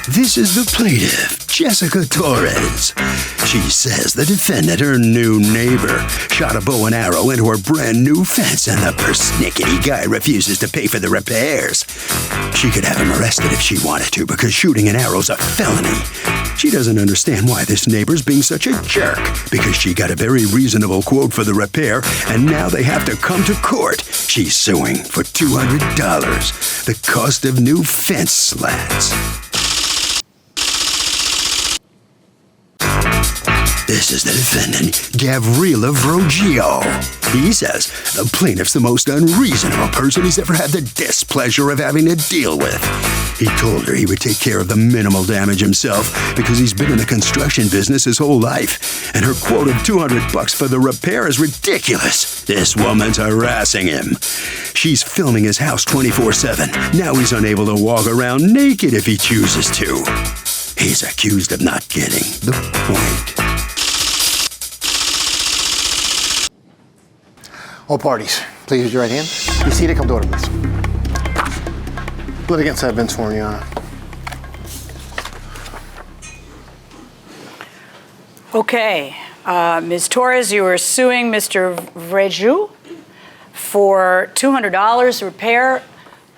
This is the plaintiff, Jessica Torres. She says the defendant, her new neighbor, shot a bow and arrow into her brand new fence and the persnickety guy refuses to pay for the repairs. She could have him arrested if she wanted to because shooting an arrow's a felony. She doesn't understand why this neighbor's being such a jerk because she got a very reasonable quote for the repair and now they have to come to court. She's suing for $200, the cost of new fence slats. This is the defendant, Gavrila Vrogio. He says the plaintiff's the most unreasonable person he's ever had the displeasure of having to deal with. He told her he would take care of the minimal damage himself because he's been in the construction business his whole life, and her quote of $200 for the repair is ridiculous. This woman's harassing him. She's filming his house 24/7. Now he's unable to walk around naked if he chooses to. He's accused of not getting the point. All parties, please use your right hand. Be seated, come to order, please. Litigants have been sworn, Your Honor. Okay, Ms. Torres, you are suing Mr. Vrogio for $200 repair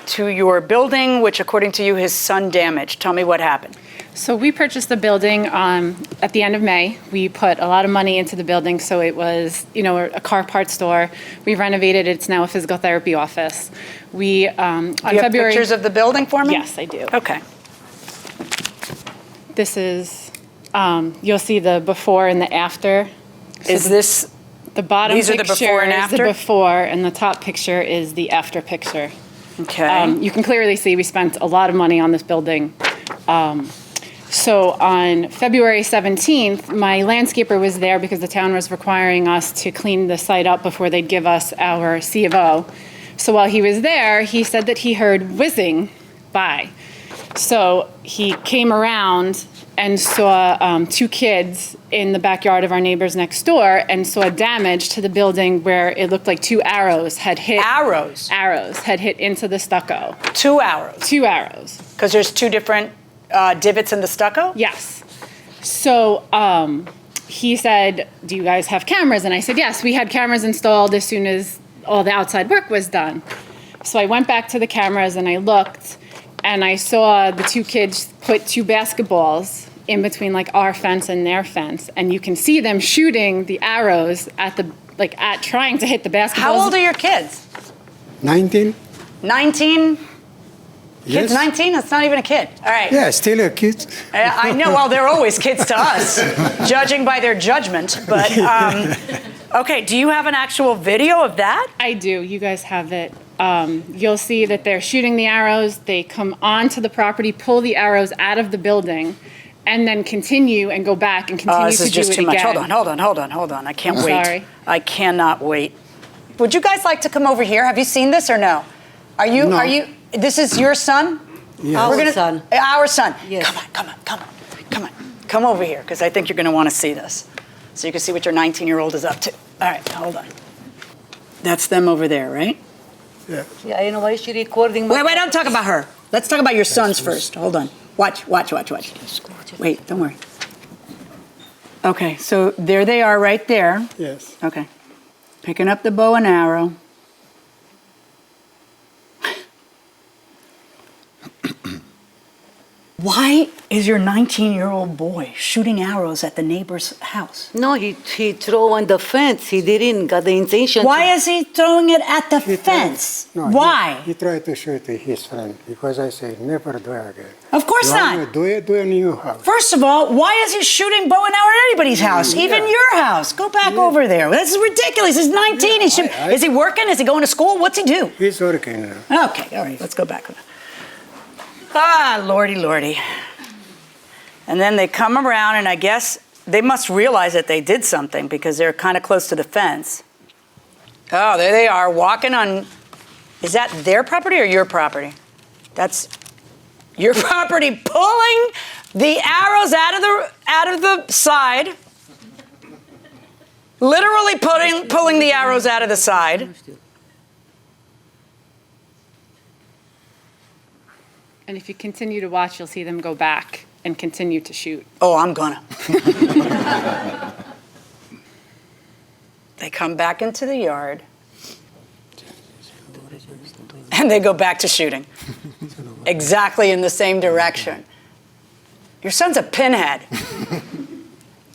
to your building, which according to you, his son damaged. Tell me what happened. So we purchased the building at the end of May. We put a lot of money into the building, so it was, a car parts store. We renovated it. It's now a physical therapy office. We on Do you have February. pictures of the building for me? Yes, I do. Okay. This is. You'll see the before and the after. So Is this? the bottom these are picture the before and is after? the before, and the top picture is the after picture. Okay. You can clearly see we spent a lot of money on this building. So on February 17th, my landscaper was there because the town was requiring us to clean the site up before they'd give us our C of O. So while he was there, he said that he heard whizzing by. So he came around and saw two kids in the backyard of our neighbors next door and saw damage to the building where it looked like two arrows had hit. Arrows? Arrows had hit into the stucco. 2 arrows? 2 arrows. Because there's 2 different divots in the stucco? Yes. So he said, do you guys have cameras? And I said, yes, we had cameras installed as soon as all the outside work was done. So I went back to the cameras and I looked and I saw the 2 kids put 2 basketballs in between like our fence and their fence. And you can see them shooting the arrows at trying to hit the basketballs. How old are your kids? 19? 19? Kids Yes. 19? That's not even a kid. All right. Yeah, still a kid. I know, well, they're always kids to us, judging by their judgment. But, okay, do you have an actual video of that? I do. You guys have it. You'll see that they're shooting the arrows. They come onto the property, pull the arrows out of the building, and then continue and go back and continue This to is do just it too much. again. Hold on. I can't wait. Sorry. I cannot wait. Would you guys like to come over here? Have you seen this or no? No. This is your son? Yeah. Our son. Our son. Yes. Come on. Come over here, because I think you're going to want to see this. So you can see what your 19-year-old is up to. All right, hold on. That's them over there, right? Yeah. Yeah, you know why is she recording? Wait, don't talk about her. Let's talk about your sons first. Hold on. Watch. Wait, don't worry. Okay, so there they are right there. Yes. Okay. Picking up the bow and arrow. Why is your 19-year-old boy shooting arrows at the neighbor's house? No, he threw on the fence. He didn't got the intention. Why is he throwing it at the fence? No, Why? He tried to show it to his friend because I said, never do it again. Of course You not. wanna do it in your house. First of all, why is he shooting bow and arrow at anybody's house, even your house? Go back over there. This is ridiculous. He's 19. He should, is he working? Is he going to school? What's he do? He's working now. Okay, all right, let's go back. Ah, lordy. And then they come around, and I guess they must realize that they did something because they're kind of close to the fence. Oh, there they are, walking on, is that their property or your property? That's your property, pulling the arrows out of the side. Literally pulling the arrows out of the side. And if you continue to watch, you'll see them go back and continue to shoot. Oh, I'm gonna. They come back into the yard and they go back to shooting. Exactly in the same direction. Your son's a pinhead.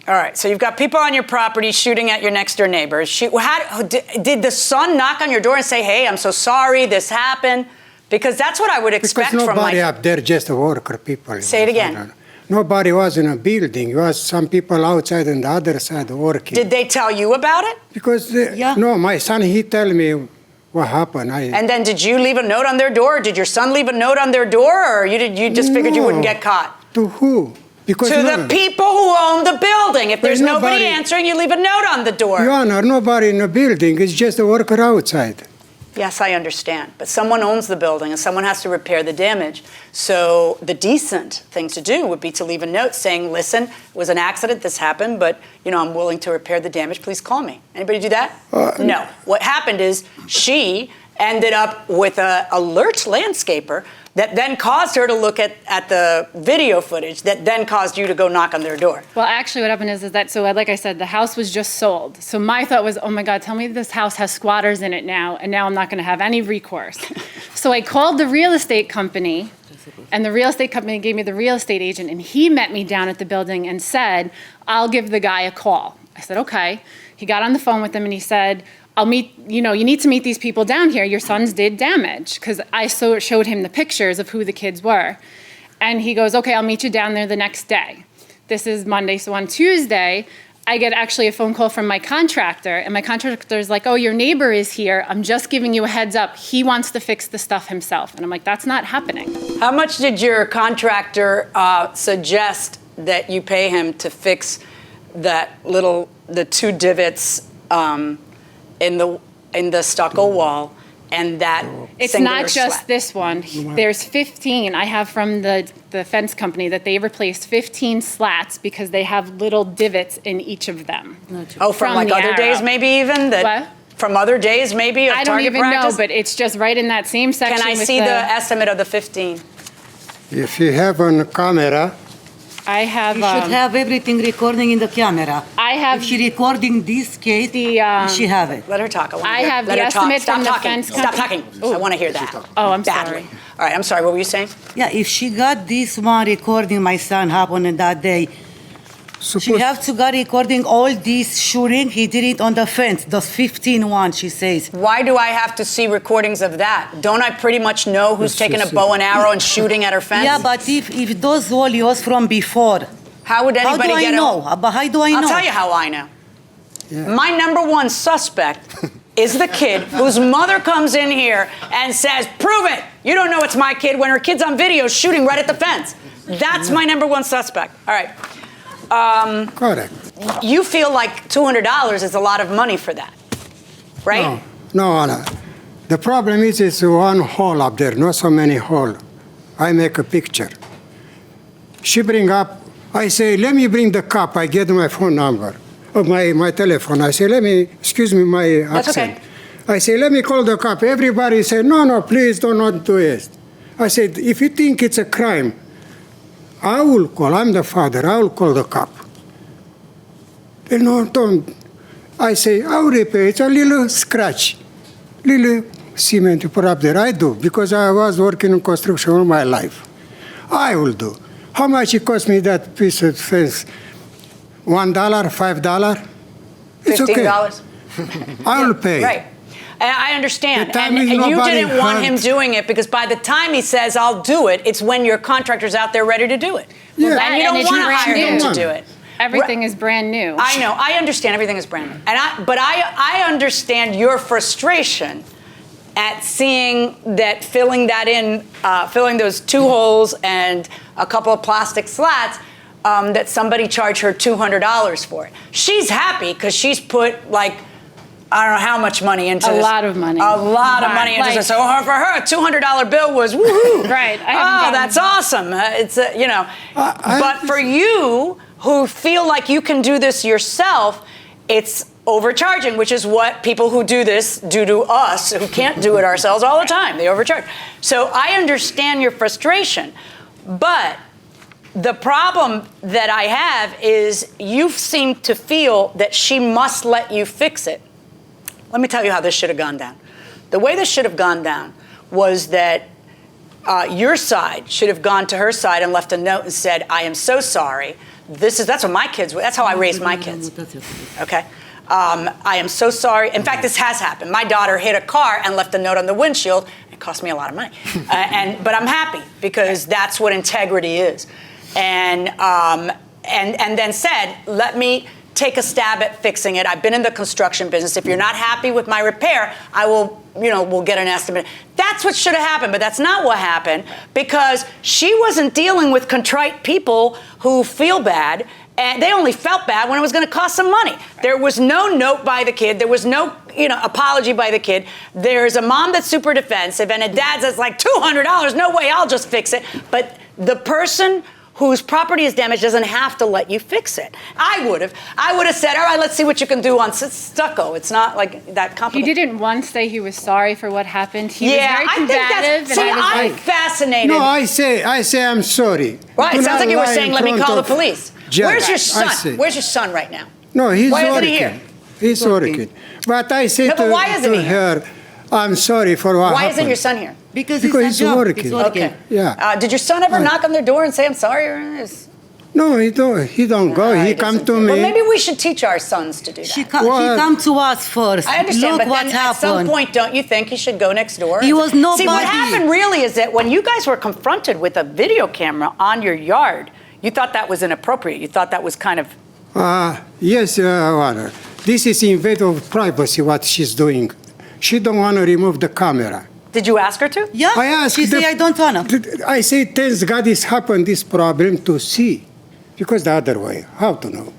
All right, so you've got people on your property shooting at your next door neighbors. Did the son knock on your door and say, hey, I'm so sorry this happened? Because that's what I would expect because from nobody up there, just a worker people. Say it again. Nobody was in a building. It was some people outside on the other side working. Did they tell you about it? Because, no, my son, he tell me what happened. And then did you leave a note on their door? Or did your son leave a note on their door? Or you just figured you wouldn't get caught? To who? Because to the people who own the building. If there's nobody answering, you leave a note on the door. Your Honor, nobody in the building. It's just a worker outside. Yes, I understand. But someone owns the building and someone has to repair the damage. So the decent thing to do would be to leave a note saying, listen, it was an accident, this happened, but I'm willing to repair the damage. Please call me. Anybody do that? No. What happened is she ended up with an alert landscaper that then caused her to look at the video footage that then caused you to go knock on their door. Well, actually what happened is that, so like I said, the house was just sold. So my thought was, oh my God, tell me this house has squatters in it now, and now I'm not gonna have any recourse. So I called the real estate company, and the real estate company gave me the real estate agent, and he met me down at the building and said, I'll give the guy a call. I said, okay. He got on the phone with him and he said, I'll meet, you need to meet these people down here. Your sons did damage, because I showed him the pictures of who the kids were. And he goes, okay, I'll meet you down there the next day. This is Monday. So on Tuesday, I get actually a phone call from my contractor, and my contractor's like, oh, your neighbor is here. I'm just giving you a heads up. He wants to fix the stuff himself. And I'm like, that's not happening. How much did your contractor suggest that you pay him to fix the two divots in the stucco wall and that it's not just slat. This one. There's 15 I have from the fence company that they replaced 15 slats because they have little divots in each of them. From like other days maybe even? What? From other days maybe of I don't even practice? know, but it's just right in that same section. Can I see the estimate of the 15? If you have on camera, I have. You should have everything recording in the camera. I have. If she recording this case, she have it. Let her talk. I have the estimate from the fence company. Stop talking. I want to hear that. Oh, I'm badly. sorry. All right, I'm sorry. What were you saying? Yeah, if she got this one recording, my son happened on that day. She have to got recording all this shooting. He did it on the fence. Those 15 ones, she says. Why do I have to see recordings of that? Don't I pretty much know who's taking a bow and arrow and shooting at her fence? Yeah, but if those all was from before, how would anybody how do I know? How do I know? I'll tell you how I know. Yeah. My number one suspect is the kid whose mother comes in here and says, prove it. You don't know it's my kid when her kid's on video shooting right at the fence. That's my number one suspect. All right. Correct. You feel like $200 is a lot of money for that, right? No, Anna. The problem is it's one hole up there, not so many holes. I make a picture. She bring up, I say, let me bring the cup. I get my phone number, my telephone. I say, excuse me, my accent. That's okay. I say, let me call the cop. Everybody say, no, please do not do it. I said, if you think it's a crime, I will call, I'm the father, I will call the cop. They no, don't. I say, I will repair, it's a little scratch, little cement you put up there. I do, because I was working in construction all my life. I will do. How much it cost me that piece of fence? $1, $5? It's $15? Okay. I will pay. Right. I understand. And you didn't want him doing it because by the time he says, I'll do it, it's when your contractor's out there ready to do it. Yeah. And you don't want to hire him to do it. Everything is brand new. I know. I understand everything is brand new. But I understand your frustration at seeing that filling those 2 holes and a couple of plastic slats, that somebody charged her $200 for it. She's happy because she's put I don't know how much money into this. A lot of money. A lot of money into this. So for her, a $200 bill was woohoo. Right. That's awesome. But for you, who feel like you can do this yourself, it's overcharging, which is what people who do this do to us who can't do it ourselves all the time. They overcharge. So I understand your frustration, but the problem that I have is you seem to feel that she must let you fix it. Let me tell you how this should have gone down. The way this should have gone down was that your side should have gone to her side and left a note and said, I am so sorry. That's what my kids, that's how I raised my kids. Okay? I am so sorry. In fact, this has happened. My daughter hit a car and left a note on the windshield. It cost me a lot of money. But I'm happy because that's what integrity is. And then said, let me take a stab at fixing it. I've been in the construction business. If you're not happy with my repair, I will, we'll get an estimate. That's what should have happened, but that's not what happened because she wasn't dealing with contrite people who feel bad, and they only felt bad when it was going to cost some money. There was no note by the kid. There was no, apology by the kid. There's a mom that's super defensive and a dad that's like $200. No way, I'll just fix it. But the person whose property is damaged doesn't have to let you fix it. I would have said, all right, let's see what you can do on stucco. It's not like that complicated. He didn't once say he was sorry for what happened. He was very combative. I'm fascinated. No, I say I'm sorry. Right, it sounds like you were saying, let me call the police. Judge. Where's your son? Where's your son right now? No, he's why working. Isn't he here? He's working. But I say to her, I'm sorry for what happened. Why isn't your son here? Because he's working. Okay. Yeah. Did your son ever knock on their door and say, I'm sorry? No, he don't go. He come to me. Well, maybe we should teach our sons to do that. He come to us first. I understand, Look but what then happened. at some point, don't you think he should go next door? He was nobody. See, what happened really is that when you guys were confronted with a video camera on your yard, you thought that was inappropriate. You thought that was kind of... Yes, Honor. This is invade of privacy, what she's doing. She don't want to remove the camera. Did you ask her to? Yeah, I asked she said I don't want to. I say, thanks God it's happened, this problem, to see. Because the other way, how to know?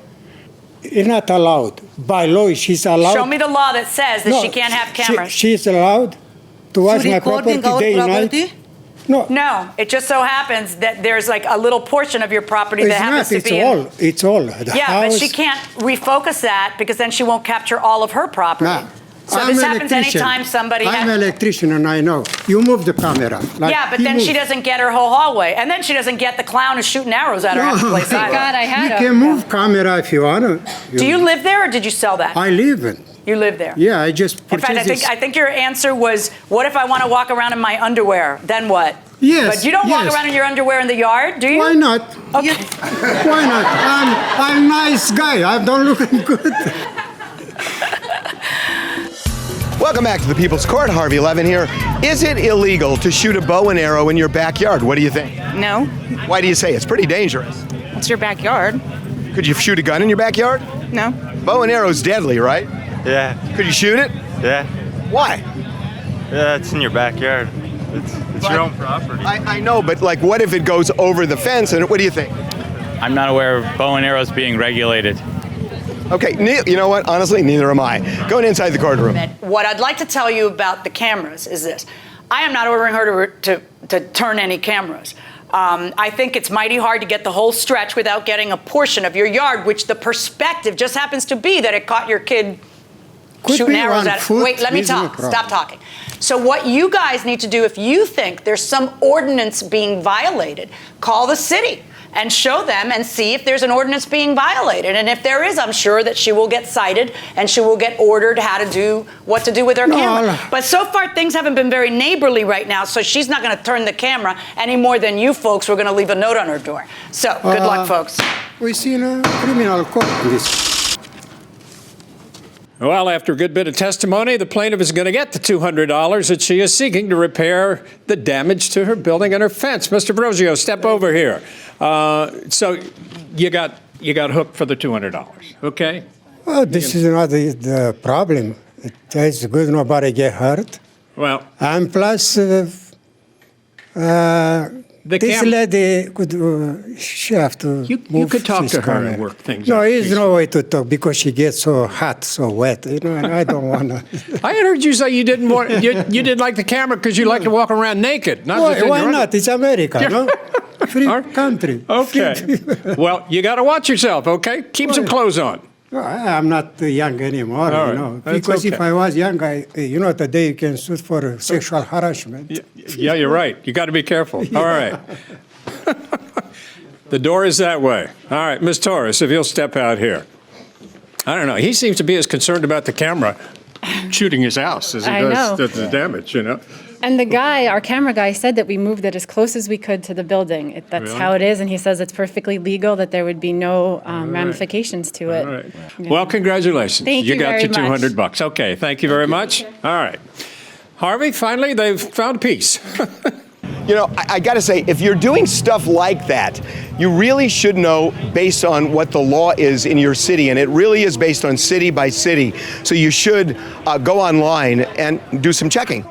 It's not allowed. By law, she's allowed. Show me the law that says that she can't have cameras. She's allowed to watch my property day and night. No, it just so happens that there's like a little portion of your property that happens to be It's all. But she can't refocus that because then she won't capture all of her property. Nah. So this happens anytime somebody I'm an electrician and I know. You move the camera. But then she doesn't get her whole hallway. And then she doesn't get the clown who's shooting arrows at her at the place. Thank God I had You can move camera if you want to. Do you live there or did you sell that? I live in. You live there? Yeah, I just purchased In fact, I think your answer was, what if I want to walk around in my underwear? Then what? Yes. But you don't walk around in your underwear in the yard, do you? Why not? Okay. Why not? I'm a nice guy. I don't look good. Welcome back to the People's Court. Harvey Levin here. Is it illegal to shoot a bow and arrow in your backyard? What do you think? No. Why do you say it's pretty dangerous? It's your backyard. Could you shoot a gun in your backyard? No. Bow and arrow's deadly, right? Yeah. Could you shoot it? Yeah. Why? Yeah, it's in your backyard. It's your own property. I know, but like, what if it goes over the fence? And what do you think? I'm not aware of bow and arrows being regulated. Okay, you know what? Honestly, neither am I. Going inside the courtroom. What I'd like to tell you about the cameras is this. I am not ordering her to turn any cameras. I think it's mighty hard to get the whole stretch without getting a portion of your yard, which the perspective just happens to be that it caught your kid shooting arrows at it. Wait, let me talk. Stop talking. So what you guys need to do, if you think there's some ordinance being violated, call the city and show them and see if there's an ordinance being violated. And if there is, I'm sure that she will get cited and she will get ordered what to do with her camera. But so far, things haven't been very neighborly right now, so she's not going to turn the camera any more than you folks were going to leave a note on her door. So, good luck, folks. We see a criminal court in this. Well, after a good bit of testimony, the plaintiff is going to get the $200 that she is seeking to repair the damage to her building and her fence. Mr. Brosio, step over here. So you got hooked for the $200, okay? Well, this is not the problem. It's good nobody get hurt. Well, and plus, this lady could she have to you could talk to her and work things out. No, there's no way to talk because she gets so hot, so wet, and I don't want to. I heard you say you didn't want you didn't like the camera because you like to walk around naked. Why not? It's America, no? Free country. Okay. Well, you got to watch yourself, okay? Keep some clothes on. I'm not young anymore, All right. you know. That's Because if okay. I was young, today you can sue for sexual harassment. Yeah, you're right. You got to be careful. All right. The door is that way. All right, Ms. Torres, if you'll step out here. I don't know. He seems to be as concerned about the camera shooting his house as he I does know. the damage, you know? And the guy, our camera guy, said that we moved it as close as we could to the building. That's Really? how it is, and he says it's perfectly legal, that there would be no ramifications to it. All right. Well, congratulations. Thank you got very your much. $200. Okay, thank you very much. All right. Harvey, finally, they've found peace. You know, I got to say, if you're doing stuff like that, you really should know based on what the law is in your city, and it really is based on city by city. So you should go online and do some checking.